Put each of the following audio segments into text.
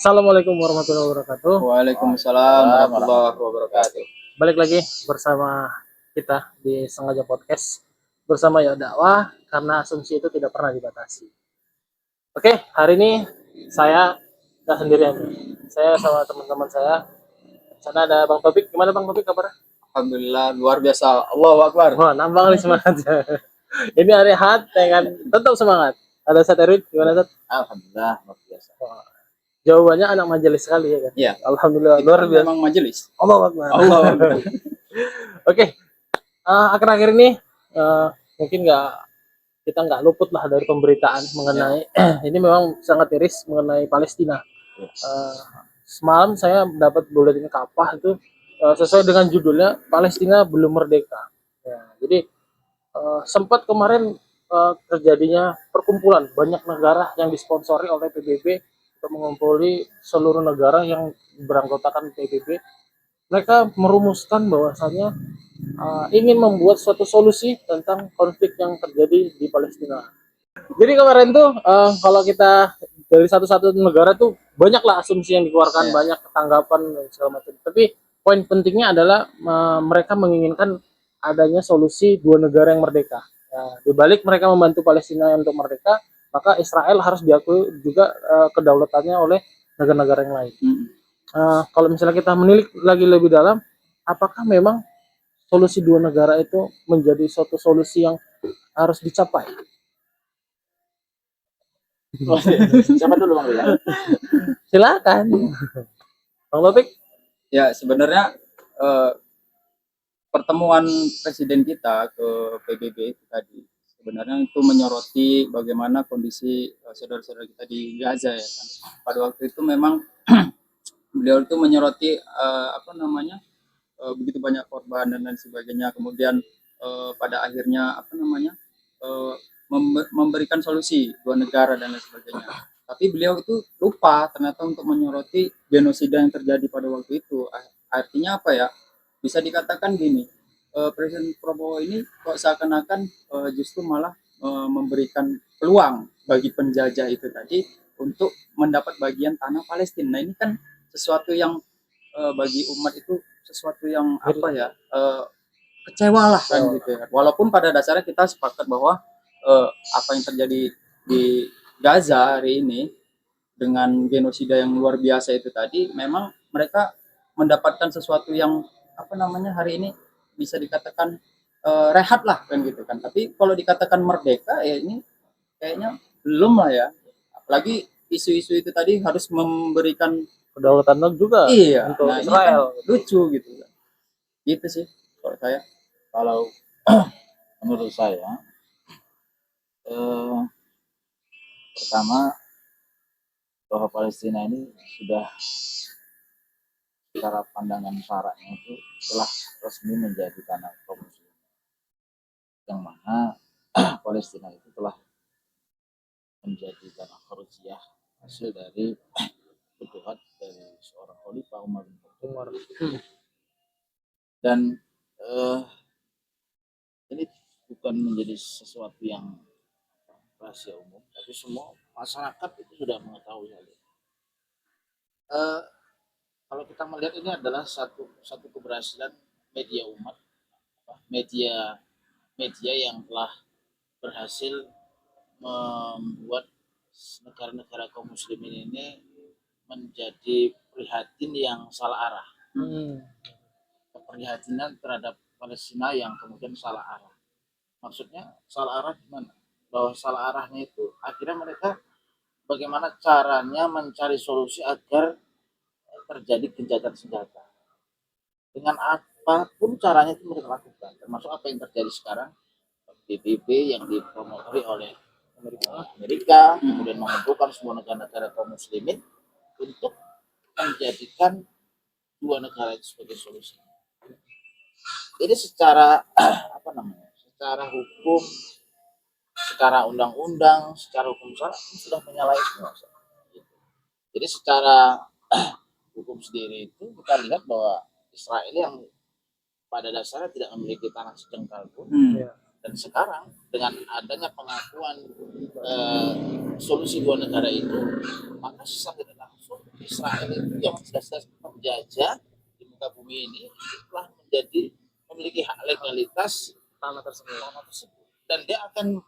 Assalamualaikum warahmatullahi wabarakatuh. Waalaikumsalam warahmatullahi wabarakatuh. Balik lagi bersama kita di Sengaja Podcast bersama Ya Dakwah, karena asumsi itu tidak pernah dibatasi. Oke, hari ini saya nggak sendirian. Saya sama teman-teman saya. Di sana ada Bang Topik. Gimana Bang Topik kabarnya? Alhamdulillah luar biasa. Allahu Akbar. Wah, nambah kali semangatnya. Ini hari Ahad, ya kan? Tetap semangat. Ada Ustaz Erwin, gimana Ustaz? Alhamdulillah luar biasa. Wah, jawabannya anak majelis sekali ya kan? Iya. Alhamdulillah Itu luar kan biasa. memang majelis. Allahu Akbar. Allahu Akbar. Oke, akhir-akhir ini mungkin kita nggak luput lah dari pemberitaan mengenai ini memang sangat miris mengenai Palestina. Semalam saya dapat buletin Kapah itu sesuai dengan judulnya Palestina belum merdeka. Ya, jadi sempat kemarin terjadinya perkumpulan banyak negara yang disponsori oleh PBB untuk mengumpuli seluruh negara yang beranggotakan PBB. Mereka merumuskan bahwasannya ingin membuat suatu solusi tentang konflik yang terjadi di Palestina. Jadi kemarin tuh kalau kita dari satu-satu negara tuh banyaklah asumsi yang dikeluarkan, banyak tanggapan dan segala macam. Tapi poin pentingnya adalah mereka menginginkan adanya solusi dua negara yang merdeka. Di balik mereka membantu Palestina untuk merdeka, maka Israel harus diakui juga kedaulatannya oleh negara-negara yang lain. Kalau misalnya kita menilik lagi lebih dalam, apakah memang solusi dua negara itu menjadi suatu solusi yang harus dicapai? Siapa dulu Bang ya? Silakan, Bang Topik. Ya sebenarnya pertemuan presiden kita ke PBB itu tadi sebenarnya itu menyoroti bagaimana kondisi saudara-saudara kita di Gaza ya kan. Pada waktu itu memang beliau itu menyoroti begitu banyak korban dan lain sebagainya. Kemudian pada akhirnya memberikan solusi dua negara dan lain sebagainya. Tapi beliau itu lupa ternyata untuk menyoroti genosida yang terjadi pada waktu itu. Artinya apa ya? Bisa dikatakan gini, Presiden Prabowo ini kok seakan-akan justru malah memberikan peluang bagi penjajah itu tadi untuk mendapat bagian tanah Palestina. Nah, ini kan sesuatu yang bagi umat itu sesuatu yang kecewa lah kan gitu ya. Walaupun pada dasarnya kita sepakat bahwa apa yang terjadi di Gaza hari ini dengan genosida yang luar biasa itu tadi, memang mereka mendapatkan sesuatu yang hari ini bisa dikatakan rehat lah kan gitu kan. Tapi kalau dikatakan merdeka ya ini kayaknya belum lah ya. Apalagi isu-isu itu tadi harus memberikan Kedaulatan juga untuk nah Israel. Kan lucu gitu kan. Gitu sih kalau saya. Kalau menurut saya pertama bahwa Palestina ini sudah secara pandangan syaraknya itu telah resmi menjadi tanah kaum muslimin, yang mana Palestina itu telah menjadi tanah kharujiyah hasil dari futuhat dari seorang khalifah Umar bin Khattab. Dan ini bukan menjadi sesuatu yang rahasia umum, tapi semua masyarakat itu sudah mengetahui hal ini. Kalau kita melihat ini adalah satu keberhasilan media umat, media yang telah berhasil membuat negara-negara kaum muslimin ini menjadi prihatin yang salah arah. Keprihatinan terhadap Palestina yang kemudian salah arah. Maksudnya salah arah gimana? Bahwa salah arahnya itu akhirnya mereka bagaimana caranya mencari solusi agar terjadi gencatan senjata. Dengan apapun caranya itu mereka lakukan. Termasuk apa yang terjadi sekarang. PBB yang dipromosi oleh Amerika, kemudian mengumpulkan semua negara-negara kaum muslimin untuk menjadikan dua negara itu sebagai solusi. Ini secara secara hukum, secara undang-undang, secara hukum syarak sudah menyalahi semua. Jadi secara hukum sendiri itu kita lihat bahwa Israel yang pada dasarnya tidak memiliki tanah sejengkal pun, dan sekarang dengan adanya pengakuan solusi dua negara itu, maka secara tidak langsung Israel itu yang jelas-jelas penjajah di muka bumi ini telah memiliki hak legalitas tanah tersebut. dan dia akan,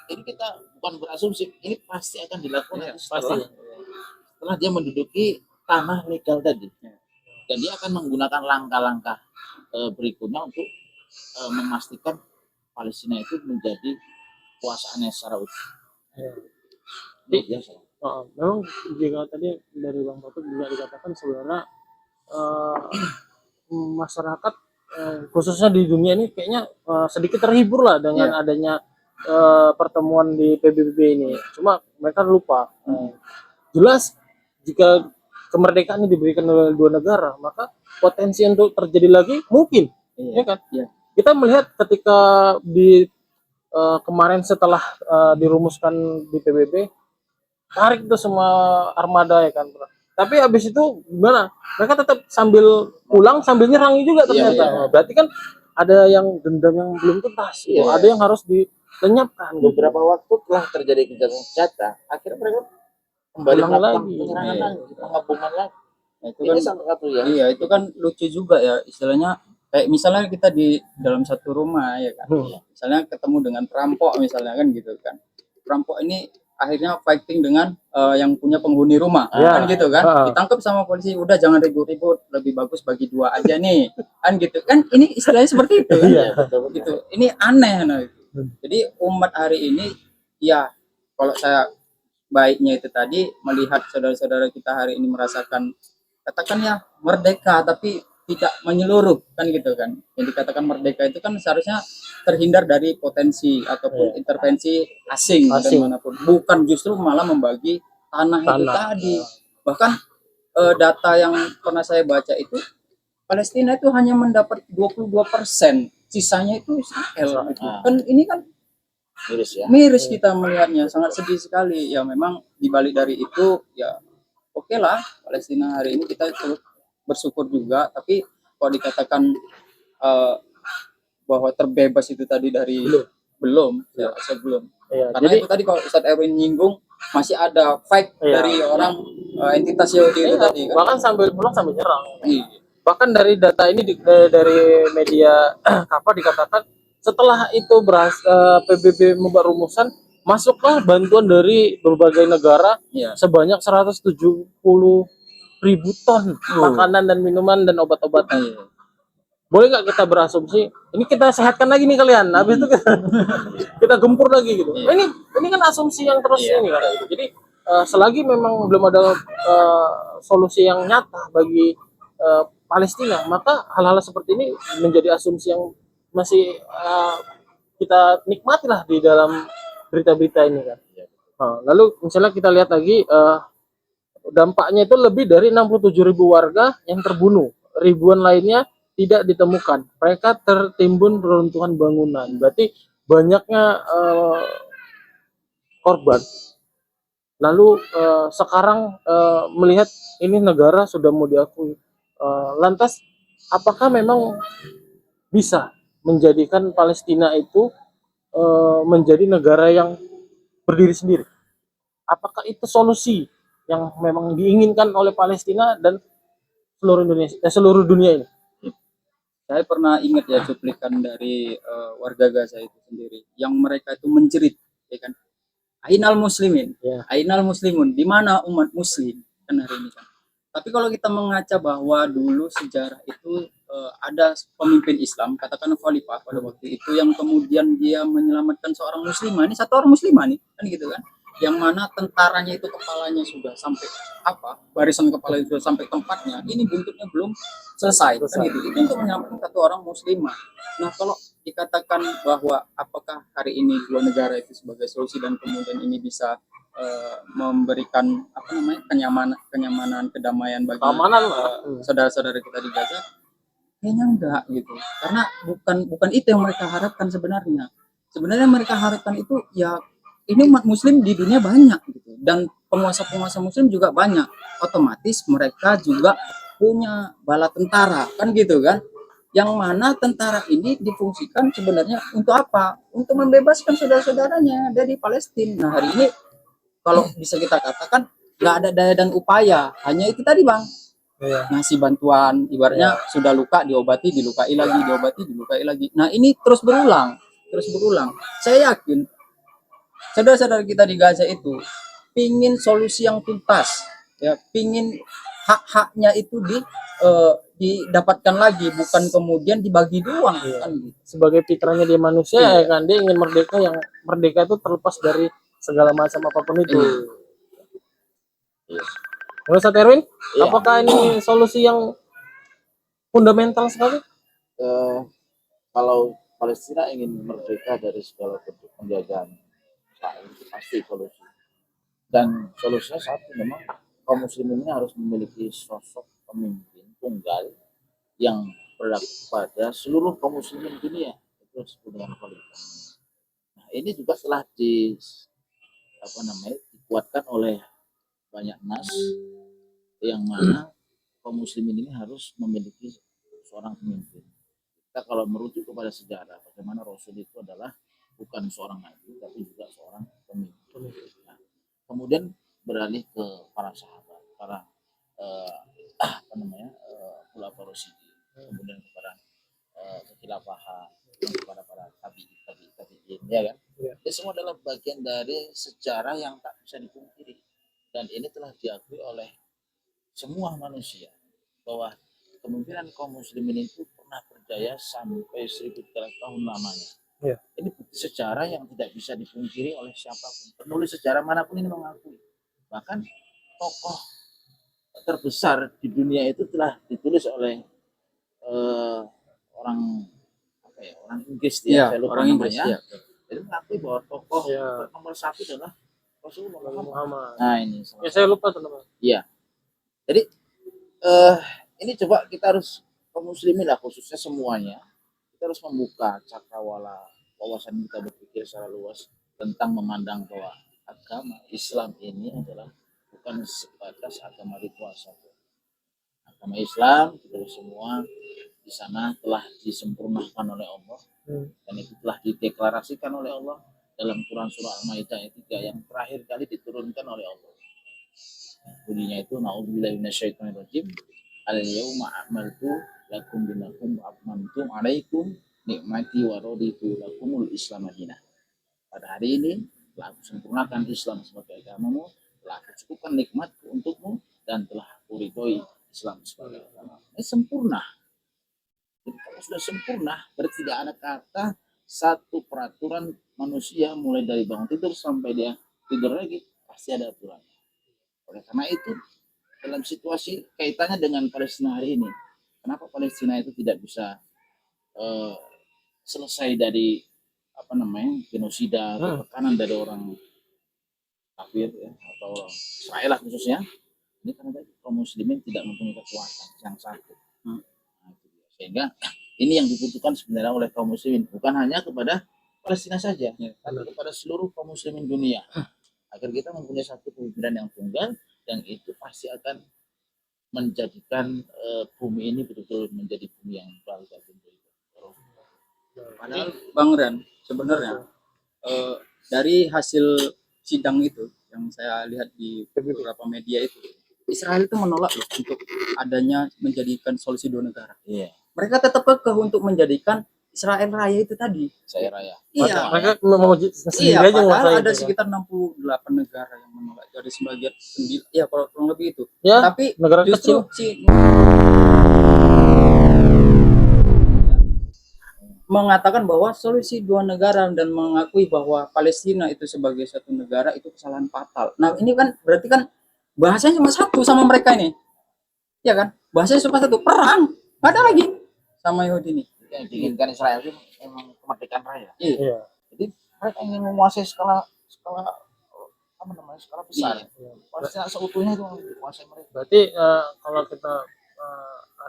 ini kita bukan berasumsi, ini pasti akan dilakukan nanti setelah dia menduduki tanah legal tadi, dan dia akan menggunakan langkah-langkah berikutnya untuk memastikan Palestina itu menjadi kuasaannya secara utuh. Luar biasa. Memang jika tadi dari Bang Taufik juga dikatakan sebenarnya masyarakat khususnya di dunia ini kayaknya sedikit terhibur lah dengan adanya pertemuan di PBB ini. Cuma mereka lupa jelas jika kemerdekaan ini diberikan oleh dua negara, maka potensi untuk terjadi lagi mungkin, ya kan? Kita melihat ketika di kemarin setelah dirumuskan di PBB, tarik itu semua armada ya kan, tapi habis itu gimana, mereka tetap sambil pulang sambil nyerang juga ternyata. Berarti kan ada yang dendam yang belum tuntas, ada yang harus dilenyapkan. Beberapa waktu telah terjadi kejahatan senjata, akhirnya mereka kembali melakukan penyerangan lagi, pengepungan lagi. Itu kan iya, itu kan lucu juga ya, istilahnya kayak misalnya kita di dalam satu rumah ya kan, misalnya ketemu dengan perampok misalnya kan gitu kan, perampok ini akhirnya fighting dengan yang punya penghuni rumah kan gitu kan, ditangkap sama polisi, udah jangan ribut-ribut, lebih bagus bagi dua aja nih kan gitu kan, ini istilahnya seperti itu kan? Gitu, ini aneh nah. Jadi umat hari ini ya, kalau saya baiknya itu tadi melihat saudara-saudara kita hari ini merasakan, katakan ya merdeka tapi tidak menyeluruh kan gitu kan. Yang dikatakan merdeka itu kan seharusnya terhindar dari potensi ataupun intervensi asing dan manapun, bukan justru malah membagi tanah itu tadi. Bahkan data yang pernah saya baca itu, Palestina itu hanya mendapat 22%, sisanya itu Israel gitu. Kan ini kan miris kita melihatnya, sangat sedih sekali ya. Memang dibalik dari itu ya oke lah, Palestina hari ini kita terus bersyukur juga, tapi kalau dikatakan bahwa terbebas itu tadi dari belum ya, sebelum karena jadi, itu tadi kalau Ustadz Erwin nyinggung masih ada fight dari orang entitas Yahudi itu tadi kan? Bahkan sambil pulang sambil nyerang. Bahkan dari data ini dari media Kappa dikatakan setelah itu PBB membuat rumusan, masuklah bantuan dari berbagai negara sebanyak 170.000 ton makanan dan minuman dan obat-obatan. Boleh nggak kita berasumsi ini kita sehatkan lagi nih kalian, habis itu kita gempur lagi gitu. Ini kan asumsi yang terus ini kan. Jadi selagi memang belum ada solusi yang nyata bagi Palestina, maka hal-hal seperti ini menjadi asumsi yang masih kita nikmati lah di dalam berita-berita ini kan. Lalu misalnya kita lihat lagi dampaknya itu lebih dari 67.000 warga yang terbunuh, ribuan lainnya tidak ditemukan. Mereka tertimbun reruntuhan bangunan. Berarti banyaknya korban. Lalu sekarang melihat ini negara sudah mau diakui. Lantas apakah memang bisa menjadikan Palestina itu menjadi negara yang berdiri sendiri? Apakah itu solusi yang memang diinginkan oleh Palestina dan seluruh dunia ini? Saya pernah ingat ya cuplikan dari warga Gaza itu sendiri, yang mereka itu menjerit, ya kan? Ainal muslimin, ainal muslimun, di mana umat muslim kan hari ini kan? Tapi kalau kita mengaca bahwa dulu sejarah itu ada pemimpin Islam, katakan khalifah pada waktu itu, yang kemudian dia menyelamatkan seorang muslimah, ini satu orang muslimah nih, kan gitu kan? Yang mana tentaranya itu kepalanya sudah sampai barisan kepala itu sudah sampai tempatnya, ini buntutnya belum selesai. Kan gitu. Itu untuk menyelamatkan satu orang muslimah. Nah, kalau dikatakan bahwa apakah hari ini dua negara itu sebagai solusi dan kemudian ini bisa memberikan kenyamanan, kedamaian bagi saudara-saudara kita di Gaza, kayaknya enggak gitu. Karena bukan itu yang mereka harapkan sebenarnya. Sebenarnya mereka harapkan itu ya, ini umat muslim di dunia banyak gitu, dan penguasa-penguasa muslim juga banyak, otomatis mereka juga punya bala tentara kan gitu kan, yang mana tentara ini difungsikan sebenarnya untuk apa? Untuk membebaskan saudara-saudaranya dari Palestina. Nah hari ini kalau bisa kita katakan nggak ada daya dan upaya, hanya itu tadi bang, Iya. ngasih bantuan, ibaratnya sudah luka diobati, dilukai lagi, diobati, dilukai lagi. Nah ini terus berulang, terus berulang. Saya yakin saudara-saudara kita di Gaza itu pingin solusi yang tuntas, ya, pingin hak-haknya itu didapatkan lagi, bukan kemudian dibagi doang, kan gitu. Sebagai fitrahnya dia manusia Iya. ya kan, dia ingin merdeka, yang merdeka itu terlepas dari segala macam apapun itu. Iya. Menurut Ustaz Erwin, Iya. apakah ini solusi yang fundamental sekali? Eh, kalau Palestina ingin merdeka dari segala bentuk penjajahan Israel, itu pasti solusi. Dan solusinya satu, memang kaum muslimin ini harus memiliki sosok pemimpin tunggal yang berlaku pada seluruh kaum muslimin dunia. Itu disebut dengan khalifah. Nah, ini juga telah dikuatkan oleh banyak nas yang mana kaum muslimin ini harus memiliki seorang pemimpin. Kita kalau merujuk kepada sejarah, bagaimana Rasul itu adalah bukan seorang nabi tapi juga seorang pemimpin. Nah, kemudian beralih ke para sahabat, para khulafaur rasyidin, kemudian kepada kekhilafahan, kepada para tabi'in, ya kan? Itu semua adalah bagian dari sejarah yang tak bisa dipungkiri, dan ini telah diakui oleh semua manusia bahwa kemungkinan kaum muslimin itu pernah berjaya sampai 1.300 tahun lamanya. Ya. Ini bukti sejarah yang tidak bisa dipungkiri oleh siapapun. Penulis sejarah manapun ini mengakui. Bahkan tokoh terbesar di dunia itu telah ditulis oleh orang orang Inggris, Iya, saya lupa orang Inggris, namanya. ya. Jadi mengakui bahwa tokoh Ya. nomor satu adalah Rasulullah Muhammad. Nah ini Ya, saya lupa teman-teman. Iya. Jadi ini coba kita harus kaum muslimin lah, khususnya semuanya, kita harus membuka cakrawala wawasan kita, berpikir secara luas tentang memandang bahwa agama Islam ini adalah bukan sebatas agama ritual saja. Agama Islam kita semua di sana telah disempurnakan oleh Allah, dan itu telah dideklarasikan oleh Allah dalam Quran surah Al-Maidah ayat 3 yang terakhir kali diturunkan oleh Allah. Bunyinya itu na'udzubillahi minasyaitonirrajim, al-yauma akmaltu lakum dinakum wa atmamtu alaikum nikmati wa raditu lakumul Islam madinah. Pada hari ini telah aku sempurnakan Islam sebagai agamamu, telah aku cukupkan nikmatku untukmu, dan telah aku ridhoi Islam sebagai agama. Ini sempurna. Jadi kalau sudah sempurna, berarti tidak ada kata satu peraturan manusia mulai dari bangun tidur sampai dia tidur lagi, pasti ada aturan. Oleh karena itu, dalam situasi kaitannya dengan Palestina hari ini, kenapa Palestina itu tidak bisa selesai dari genosida atau tekanan dari orang kafir, ya, atau Israel khususnya, ini karena kaum muslimin tidak mempunyai kekuatan yang satu. Nah, sehingga ini yang dibutuhkan sebenarnya oleh kaum muslimin, bukan hanya kepada Palestina saja, tapi kepada seluruh kaum muslimin dunia, agar kita mempunyai satu pemikiran yang tunggal, dan itu pasti akan menjadikan bumi ini betul-betul menjadi bumi yang baru. Padahal Bang Ren, sebenarnya dari hasil sidang itu yang saya lihat di beberapa media itu, Israel itu menolak loh untuk adanya menjadikan solusi dua negara. Iya. Mereka tetap kekeh untuk menjadikan Israel Raya itu tadi. Saya raya. Iya. Mereka memuji sendiri Iya, aja padahal ada itu, sekitar 68 negara yang menolak, dari sebagian 9, ya kalau kurang lebih itu. Ya, Tapi negara justru kecil. mengatakan bahwa solusi dua negara dan mengakui bahwa Palestina itu sebagai satu negara itu kesalahan fatal. Nah ini kan berarti kan bahasanya cuma satu sama mereka ini, ya kan? Bahasanya cuma satu, perang, nggak ada lagi sama Yahudi ini. Yang diinginkan Israel itu memang kemerdekaan raya. Iya. Jadi mereka ingin menguasai skala besar. Iya. Palestina seutuhnya itu menguasai mereka. Berarti kalau kita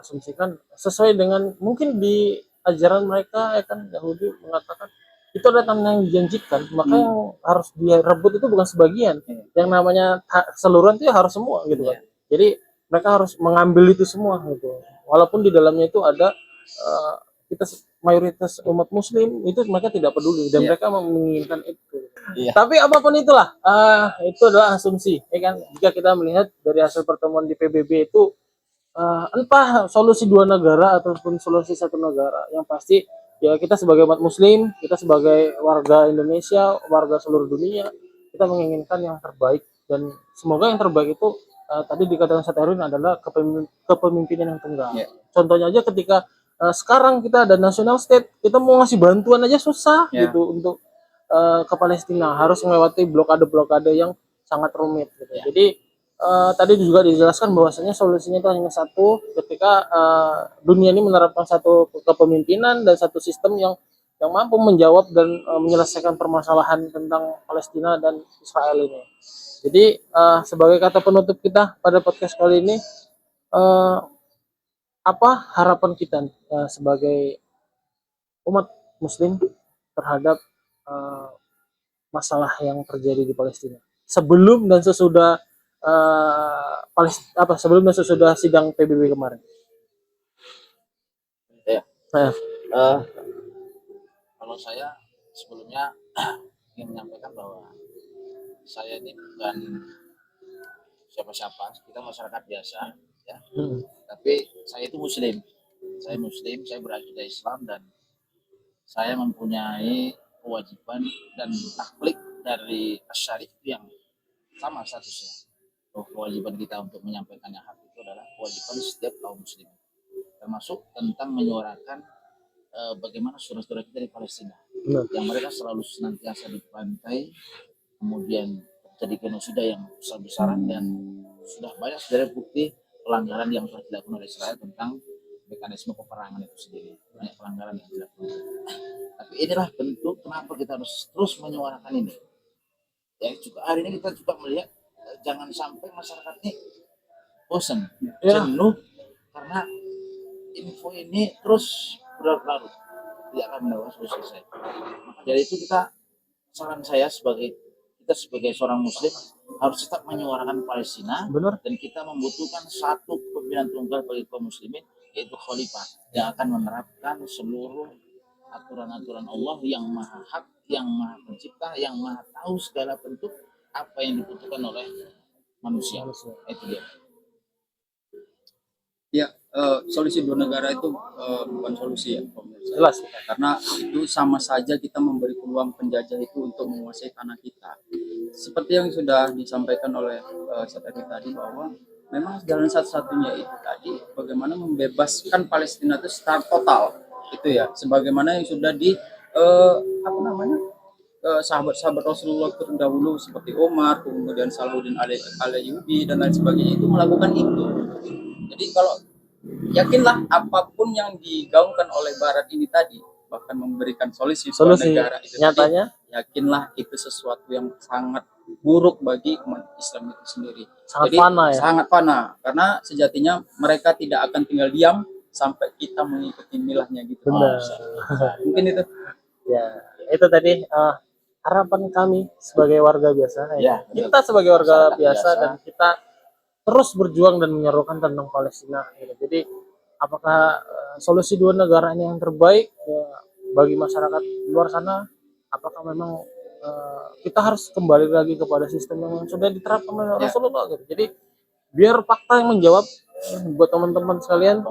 asumsikan sesuai dengan mungkin di ajaran mereka, ya kan, Yahudi mengatakan itu adalah tanah yang dijanjikan, maka yang harus dia rebut itu bukan sebagian, yang namanya keseluruhan itu harus semua gitu kan. Jadi mereka harus mengambil itu semua gitu, walaupun di dalamnya itu ada kita mayoritas umat muslim itu mereka tidak peduli dan Iya. mereka menginginkan itu. Iya. Tapi apapun itulah, itu adalah asumsi, ya kan? Jika kita melihat dari hasil pertemuan di PBB itu, entah solusi dua negara ataupun solusi satu negara, yang pasti ya kita sebagai umat muslim, kita sebagai warga Indonesia, warga seluruh dunia, kita menginginkan yang terbaik dan semoga yang terbaik itu tadi dikatakan Ustaz Erwin adalah kepemimpinan yang tunggal. Iya. Contohnya aja ketika sekarang kita ada national state, kita mau ngasih bantuan aja susah Ya. gitu untuk ke Palestina, harus melewati blokade-blokade yang sangat rumit gitu. Ya. Jadi tadi juga dijelaskan bahwasanya solusinya itu hanya satu, ketika dunia ini menerapkan satu kepemimpinan dan satu sistem yang mampu menjawab dan menyelesaikan permasalahan tentang Palestina dan Israel ini. Jadi sebagai kata penutup kita pada podcast kali ini, eh, apa harapan kita sebagai umat muslim terhadap eh, masalah yang terjadi di Palestina sebelum dan sesudah sebelum dan sesudah sidang PBB kemarin. Ya. Nah, Kalau saya sebelumnya ingin menyampaikan bahwa saya ini bukan siapa-siapa, kita masyarakat biasa, ya. Tapi saya itu muslim. Saya muslim, saya berakidah Islam dan saya mempunyai kewajiban dan taklid dari syariat yang sama statusnya. Kewajiban kita untuk menyampaikan yang hak itu adalah kewajiban setiap kaum muslim, termasuk tentang menyuarakan bagaimana saudara-saudara kita di Palestina yang mereka selalu senantiasa dibantai, kemudian terjadi genosida yang besar-besaran dan sudah banyak sebenarnya bukti pelanggaran yang telah dilakukan oleh Israel tentang mekanisme peperangan itu sendiri. Banyak pelanggaran yang dilakukan. Tapi inilah bentuk kenapa kita harus terus menyuarakan ini. Ya, juga hari ini kita juga melihat jangan sampai masyarakat ini bosan, jenuh karena info ini terus berlarut-larut, tidak akan mendapatkan solusi selesai. Maka dari itu saran saya kita sebagai seorang muslim harus tetap menyuarakan Palestina. benar. Dan kita membutuhkan satu kepemimpinan tunggal bagi kaum muslimin, yaitu khalifah yang akan menerapkan seluruh aturan-aturan Allah yang maha hak, yang maha pencipta, yang maha tahu segala bentuk apa yang dibutuhkan oleh manusia. Itu dia. Ya, solusi dua negara itu bukan solusi ya, pemirsa. Jelas. Karena itu sama saja kita memberi peluang penjajah itu untuk menguasai tanah kita. Seperti yang sudah disampaikan oleh Ustaz Eri tadi, bahwa memang jalan satu-satunya itu tadi bagaimana membebaskan Palestina itu secara total, itu ya, sebagaimana yang sudah sahabat-sahabat Rasulullah terdahulu seperti Umar, kemudian Salahuddin Alayubi dan lain sebagainya itu melakukan itu. Jadi kalau yakinlah apapun yang digaungkan oleh Barat ini tadi, bahkan memberikan solusi negara itu nyatanya tadi, yakinlah itu sesuatu yang sangat buruk bagi umat Islam itu sendiri. sangat Jadi fana ya. sangat fana, karena sejatinya mereka tidak akan tinggal diam sampai kita mengikuti milahnya gitu. Benar. Mungkin itu. Ya, itu tadi harapan kami sebagai warga biasa. Ya, kita sebagai warga masyarakat biasa biasa. dan kita terus berjuang dan menyerukan tentang Palestina. Gitu. Jadi apakah solusi dua negara ini yang terbaik ya, bagi masyarakat luar sana? Apakah memang kita harus kembali lagi kepada sistem yang sudah diterapkan oleh Rasulullah? Gitu. Jadi biar fakta yang menjawab buat teman-teman sekalian.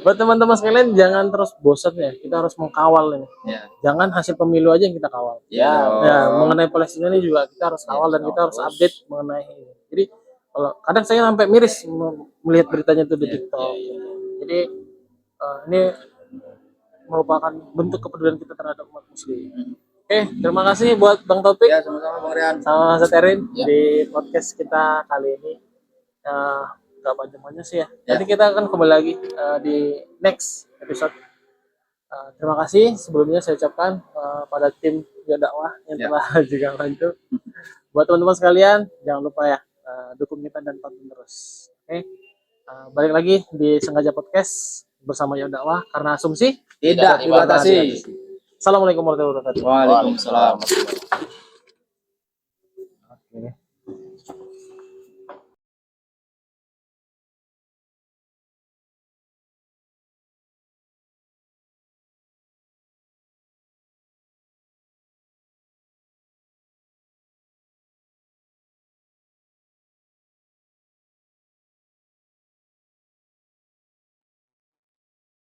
Buat teman-teman sekalian jangan terus bosan ya, kita harus mengkawal ini. Ya. Jangan hasil pemilu aja yang kita kawal. Ya, Ya, mengenai Palestina ini juga kita harus kawal dan kita harus update mengenai ini. Jadi kalau kadang saya sampai miris melihat beritanya itu di TikTok. Jadi ini merupakan bentuk kepedulian kita terhadap umat muslim. Oke, terima kasih buat Bang Taufik Ya, sama-sama Bang Rian. sama Ustaz Erin Ya. di podcast kita kali ini. Gak panjang-panjang sih ya. Nanti kita akan kembali lagi di next episode. Terima kasih sebelumnya saya ucapkan pada tim Via Dakwah yang telah juga bantu. Buat teman-teman sekalian, jangan lupa ya dukung kita dan tonton terus. Oke. Balik lagi di Sengaja Podcast bersama Via Dakwah karena asumsi Tidak dibatasi. Assalamualaikum warahmatullahi wabarakatuh. Waalaikumsalam.